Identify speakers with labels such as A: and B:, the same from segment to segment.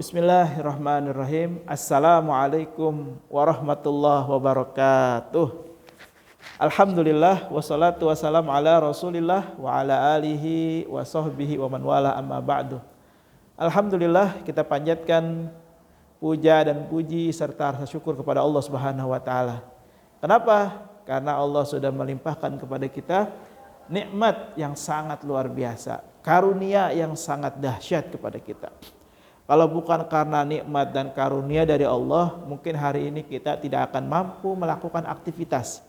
A: Bismillahirrahmanirrahim. Assalamualaikum warahmatullahi wabarakatuh. Alhamdulillah wassalatu wassalamu ala Rasulillah wa ala alihi wa sahbihi wa man wala amma ba'du. Alhamdulillah, kita panjatkan puja dan puji serta rasa syukur kepada Allah Subhanahu wa taala. Kenapa? Karena Allah sudah melimpahkan kepada kita nikmat yang sangat luar biasa, karunia yang sangat dahsyat kepada kita. Kalau bukan karena nikmat dan karunia dari Allah, mungkin hari ini kita tidak akan mampu melakukan aktivitas,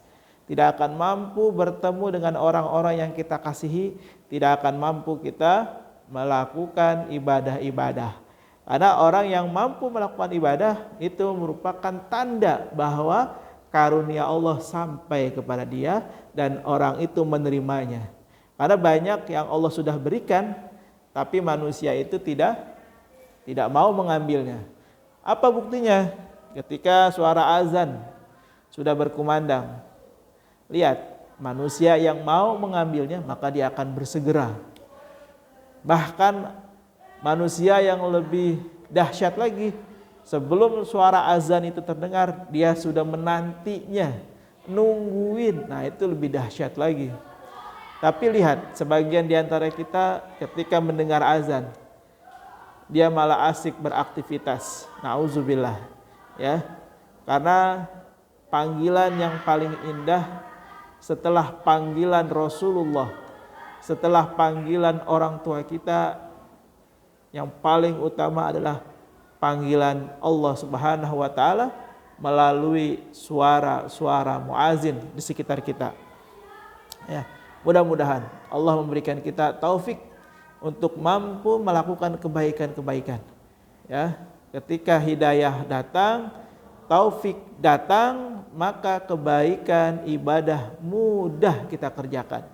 A: tidak akan mampu bertemu dengan orang-orang yang kita kasihi, tidak akan mampu kita melakukan ibadah-ibadah. Karena orang yang mampu melakukan ibadah itu merupakan tanda bahwa karunia Allah sampai kepada dia dan orang itu menerimanya. Karena banyak yang Allah sudah berikan, tapi manusia itu tidak mau mengambilnya. Apa buktinya? Ketika suara azan sudah berkumandang, lihat, manusia yang mau mengambilnya maka dia akan bersegera. Bahkan manusia yang lebih dahsyat lagi, sebelum suara azan itu terdengar, dia sudah menantinya, nungguin. Nah, itu lebih dahsyat lagi. Tapi lihat, sebagian di antara kita ketika mendengar azan, dia malah asik beraktivitas. Nauzubillah, ya. Karena panggilan yang paling indah setelah panggilan Rasulullah, setelah panggilan orang tua kita, yang paling utama adalah panggilan Allah Subhanahu wa taala melalui suara-suara muazin di sekitar kita. Ya, mudah-mudahan Allah memberikan kita taufik untuk mampu melakukan kebaikan-kebaikan. Ya, ketika hidayah datang, taufik datang, maka kebaikan ibadah mudah kita kerjakan.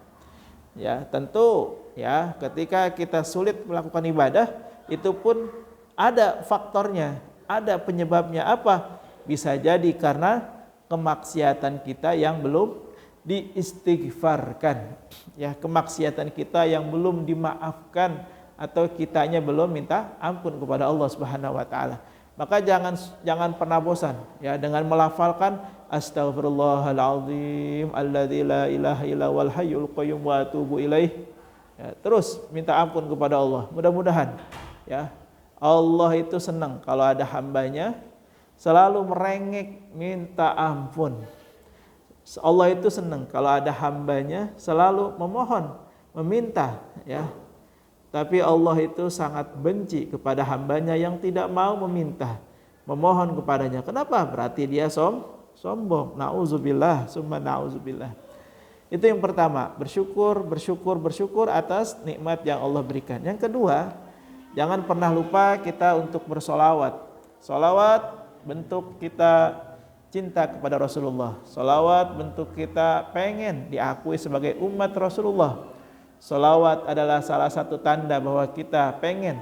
A: Ya, tentu ya, ketika kita sulit melakukan ibadah, itu pun ada faktornya, ada penyebabnya. Apa? Bisa jadi karena kemaksiatan kita yang belum diistighfarkan, ya, kemaksiatan kita yang belum dimaafkan, atau kitanya belum minta ampun kepada Allah Subhanahu wa taala. Maka jangan pernah bosan, ya, dengan melafalkan astaghfirullahalazim alladzi la ilaha illa wal hayyul qayyum wa atubu ilaih. Ya, terus minta ampun kepada Allah. Mudah-mudahan, ya, Allah itu senang kalau ada hambanya selalu merengek minta ampun. Allah itu senang kalau ada hambanya selalu memohon, meminta, ya. Tapi Allah itu sangat benci kepada hambanya yang tidak mau meminta, memohon kepadanya. Kenapa? Berarti dia sombong. Nauzubillah, summa nauzubillah. Itu yang pertama, bersyukur atas nikmat yang Allah berikan. Yang kedua, jangan pernah lupa kita untuk bersolawat. Solawat bentuk kita cinta kepada Rasulullah. Salawat bentuk kita pengen diakui sebagai umat Rasulullah. Salawat adalah salah satu tanda bahwa kita pengen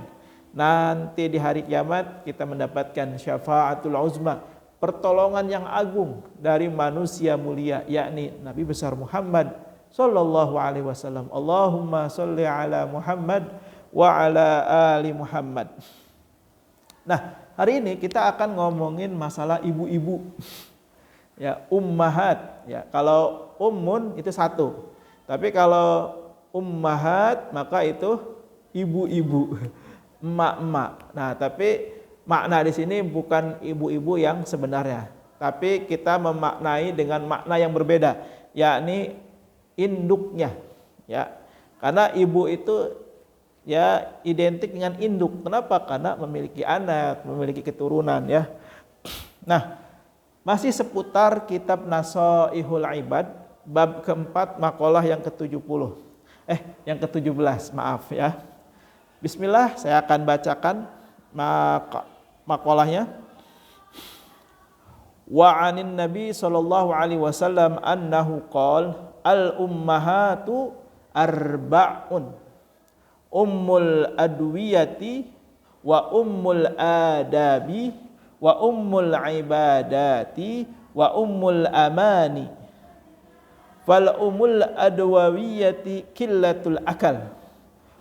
A: nanti di hari kiamat kita mendapatkan syafaatul uzma, pertolongan yang agung dari manusia mulia, yakni Nabi besar Muhammad sallallahu alaihi wasallam. Allahumma sholli ala Muhammad wa ala ali Muhammad. Nah, hari ini kita akan ngomongin masalah ibu-ibu. Ya, ummahat. Ya, kalau ummun itu satu. Tapi kalau ummahat maka itu ibu-ibu, emak-emak. Nah, tapi makna di sini bukan ibu-ibu yang sebenarnya, tapi kita memaknai dengan makna yang berbeda, yakni induknya. Ya. Karena ibu itu ya identik dengan induk. Kenapa? Karena memiliki anak, memiliki keturunan, ya. Nah, masih seputar kitab Nasaihul Ibad, bab keempat, makalah yang ke-70. Yang ke-17, maaf, ya. Bismillah, saya akan bacakan makalahnya. Wa anin Nabi sallallahu alaihi wasallam annahu qala al ummahatu arba'un. Ummul adwiyati wa ummul adabi wa ummul ibadati wa ummul amani. Fal ummul adwiyati qillatul akal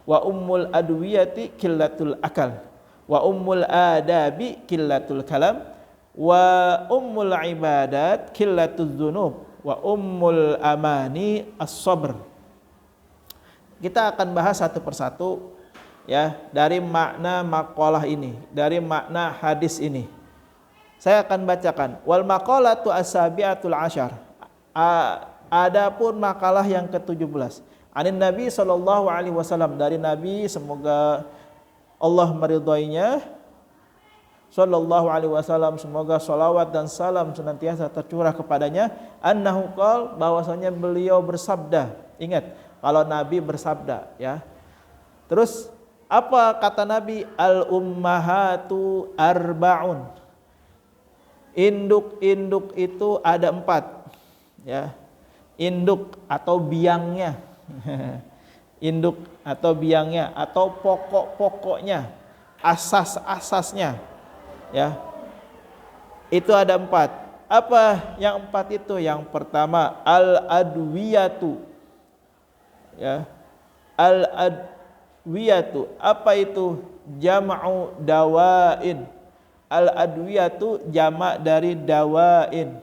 A: wa ummul adwiyati qillatul akal wa ummul adabi qillatul kalam, wa ummul ibadat qillatuz dzunub, wa ummul amani as-sabr. Kita akan bahas satu persatu ya dari makna maqalah ini, dari makna hadis ini. Saya akan bacakan. Wal maqalatu as-sabi'atul asyar. Adapun makalah yang ke-17. Anin Nabi sallallahu alaihi wasallam, dari Nabi semoga Allah meridhoinya, sallallahu alaihi wasallam, semoga salawat dan salam senantiasa tercurah kepadanya, annahu qol, bahwasanya beliau bersabda. Ingat, kalau Nabi bersabda ya. Terus apa kata Nabi? Al ummahatu arba'un. Induk-induk itu ada 4 ya. Induk atau biangnya. Induk atau biangnya atau pokok-pokoknya, asas-asasnya ya. Itu ada 4. Apa yang 4 itu? Yang pertama al-adwiyatu ya. Al-adwiyatu, apa itu? Jam'u dawain. Al-adwiyatu jamak dari dawain.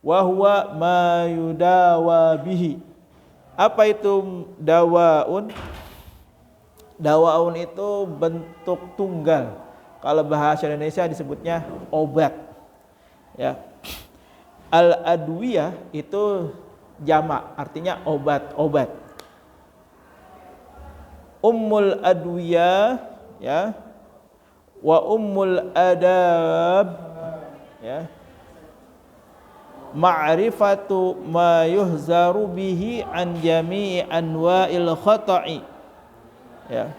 A: Wa huwa ma yudawa bihi. Apa itu dawaun? Dawaun itu bentuk tunggal. Kalau bahasa Indonesia disebutnya obat. Ya. Al-adwiyah itu jamak, artinya obat-obat. Ummul adwiyah ya. Wa ummul adab ya, ma'rifatu ma yuhzaru bihi an jami'i anwa'il khata'i ya.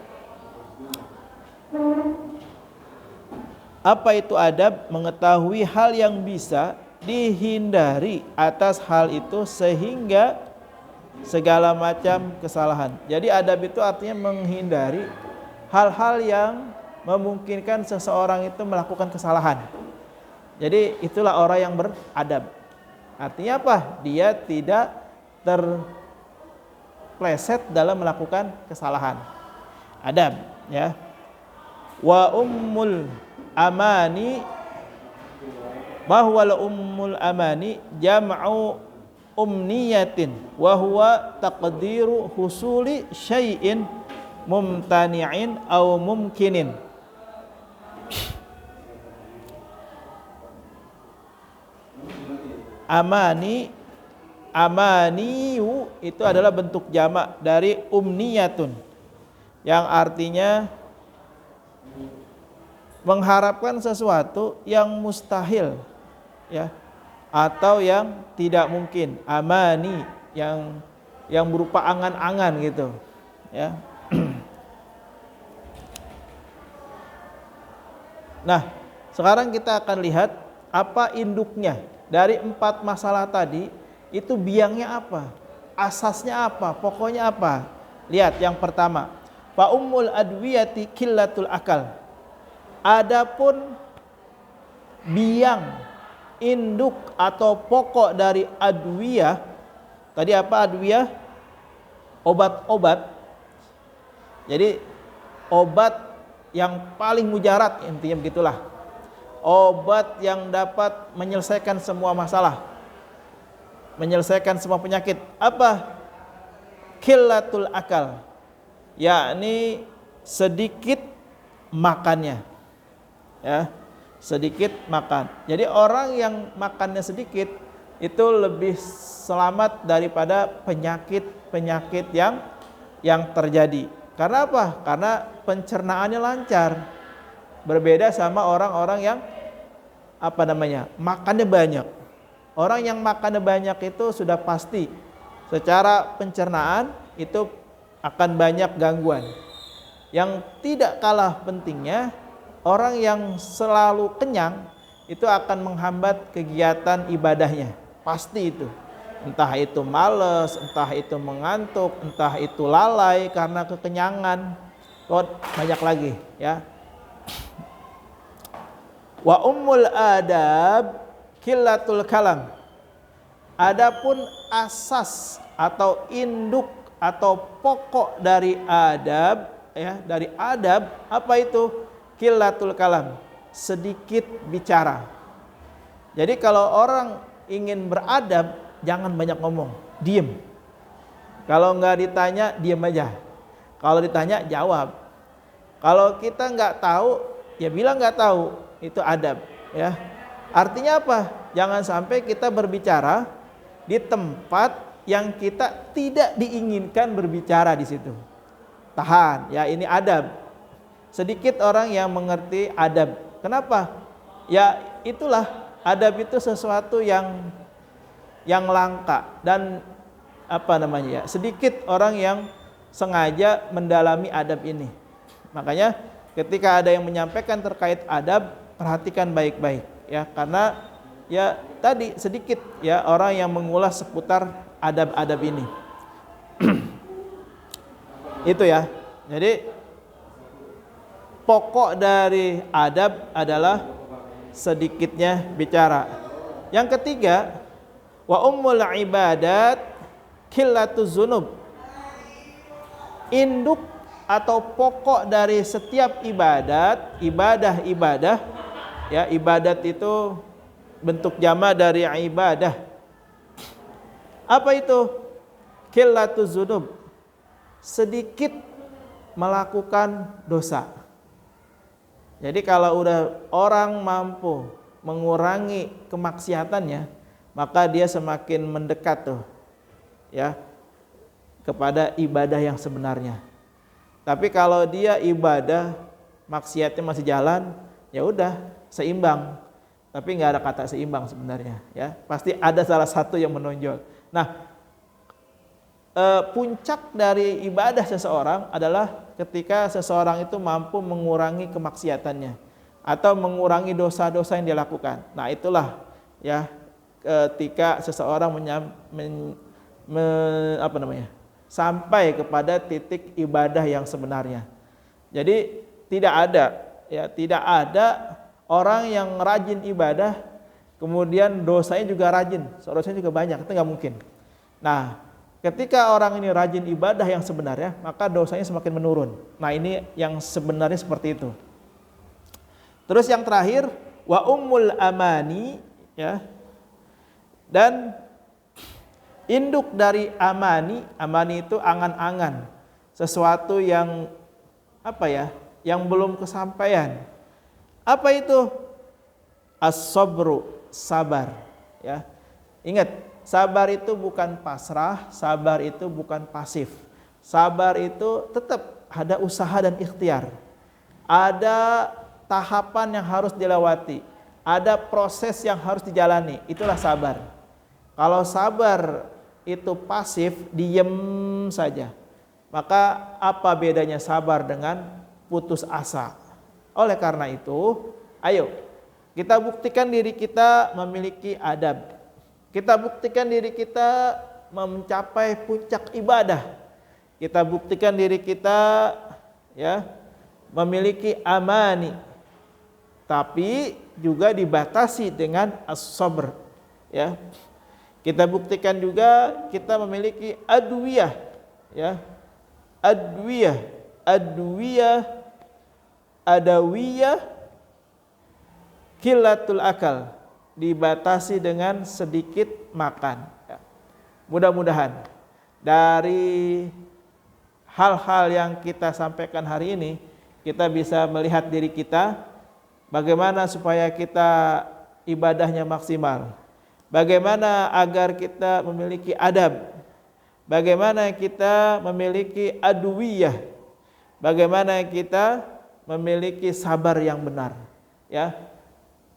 A: Apa itu adab? Mengetahui hal yang bisa dihindari atas hal itu sehingga segala macam kesalahan. Jadi adab itu artinya menghindari hal-hal yang memungkinkan seseorang itu melakukan kesalahan. Jadi itulah orang yang beradab. Artinya apa? Dia tidak terpleset dalam melakukan kesalahan. Adab ya. Wa ummul amani, bahwa ummul amani jam'u umniyatin wa huwa taqdiru husuli syai'in mumtani'in aw mumkinin. Amani, amaniyu itu adalah bentuk jamak dari umniyatun, yang artinya mengharapkan sesuatu yang mustahil ya, atau yang tidak mungkin. Amani yang berupa angan-angan gitu ya. Nah, sekarang kita akan lihat apa induknya. Dari 4 masalah tadi, itu biangnya apa? Asasnya apa? Pokoknya apa? Lihat yang pertama. Fa ummul adwiyati qillatul akal. Adapun biang, induk atau pokok dari adwiyah, tadi apa adwiyah? Obat-obat. Jadi obat yang paling mujarab, intinya begitulah. Obat yang dapat menyelesaikan semua masalah, menyelesaikan semua penyakit. Apa? Qillatul akal, yakni sedikit makannya ya, sedikit makan. Jadi orang yang makannya sedikit itu lebih selamat daripada penyakit-penyakit yang terjadi. Karena apa? Karena pencernaannya lancar. Berbeda sama orang-orang yang makannya banyak. Orang yang makannya banyak itu sudah pasti secara pencernaan itu akan banyak gangguan. Yang tidak kalah pentingnya, orang yang selalu kenyang itu akan menghambat kegiatan ibadahnya. Pasti itu. Entah itu malas, entah itu mengantuk, entah itu lalai karena kekenyangan. Banyak lagi ya. Wa ummul adab qillatul kalam. Adapun asas atau induk atau pokok dari adab ya, dari adab apa itu? qillatul kalam, sedikit bicara. Jadi kalau orang ingin beradab, jangan banyak ngomong, diem. Kalau nggak ditanya, diem aja. Kalau ditanya, jawab. Kalau kita nggak tahu, ya bilang nggak tahu, itu adab, ya. Artinya apa? Jangan sampai kita berbicara di tempat yang kita tidak diinginkan berbicara di situ. Tahan, ya ini adab. Sedikit orang yang mengerti adab. Kenapa? Ya itulah, adab itu sesuatu yang langka dan sedikit orang yang sengaja mendalami adab ini. Makanya ketika ada yang menyampaikan terkait adab, perhatikan baik-baik, ya, karena ya tadi sedikit ya orang yang mengulas seputar adab-adab ini. Itu ya. Jadi pokok dari adab adalah sedikitnya bicara. Yang ketiga, wa ummul ibadat qillatuz dzunub. Induk atau pokok dari setiap ibadah, ya, ibadat itu bentuk jama dari ibadah. Apa itu? Qillatuz dzunub. Sedikit melakukan dosa. Jadi kalau udah orang mampu mengurangi kemaksiatannya, maka dia semakin mendekat tuh, ya, kepada ibadah yang sebenarnya. Tapi kalau dia ibadah, maksiatnya masih jalan, ya udah seimbang. Tapi nggak ada kata seimbang sebenarnya, ya. Pasti ada salah satu yang menonjol. Nah, puncak dari ibadah seseorang adalah ketika seseorang itu mampu mengurangi kemaksiatannya atau mengurangi dosa-dosa yang dia lakukan. Nah, itulah ya ketika seseorang sampai kepada titik ibadah yang sebenarnya. Jadi tidak ada orang yang rajin ibadah kemudian dosanya juga rajin, dosanya juga banyak, itu nggak mungkin. Nah, ketika orang ini rajin ibadah yang sebenarnya, maka dosanya semakin menurun. Nah, ini yang sebenarnya seperti itu. Terus yang terakhir, wa ummul amani, ya. Dan induk dari amani itu angan-angan, sesuatu yang yang belum kesampaian. Apa itu? As-sabru, sabar, ya. Ingat, sabar itu bukan pasrah, sabar itu bukan pasif. Sabar itu tetap ada usaha dan ikhtiar. Ada tahapan yang harus dilewati, ada proses yang harus dijalani, itulah sabar. Kalau sabar itu pasif, diem saja, maka apa bedanya sabar dengan putus asa? Oleh karena itu, ayo kita buktikan diri kita memiliki adab. Kita buktikan diri kita mencapai puncak ibadah. Kita buktikan diri kita ya memiliki amani. Tapi juga dibatasi dengan as-sabr, ya. Kita buktikan juga kita memiliki adwiyah, ya. Adawiyah qillatul akal, dibatasi dengan sedikit makan. Ya. Mudah-mudahan dari hal-hal yang kita sampaikan hari ini, kita bisa melihat diri kita, bagaimana supaya kita ibadahnya maksimal, bagaimana agar kita memiliki adab, bagaimana kita memiliki adwiyah, bagaimana kita memiliki sabar yang benar, ya.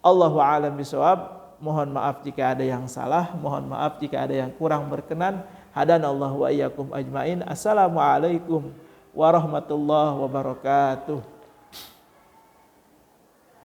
A: Allahu a'lam bishawab. Mohon maaf jika ada yang salah, mohon maaf jika ada yang kurang berkenan. Hadanallahu wa iyyakum ajmain. Assalamualaikum warahmatullahi wabarakatuh.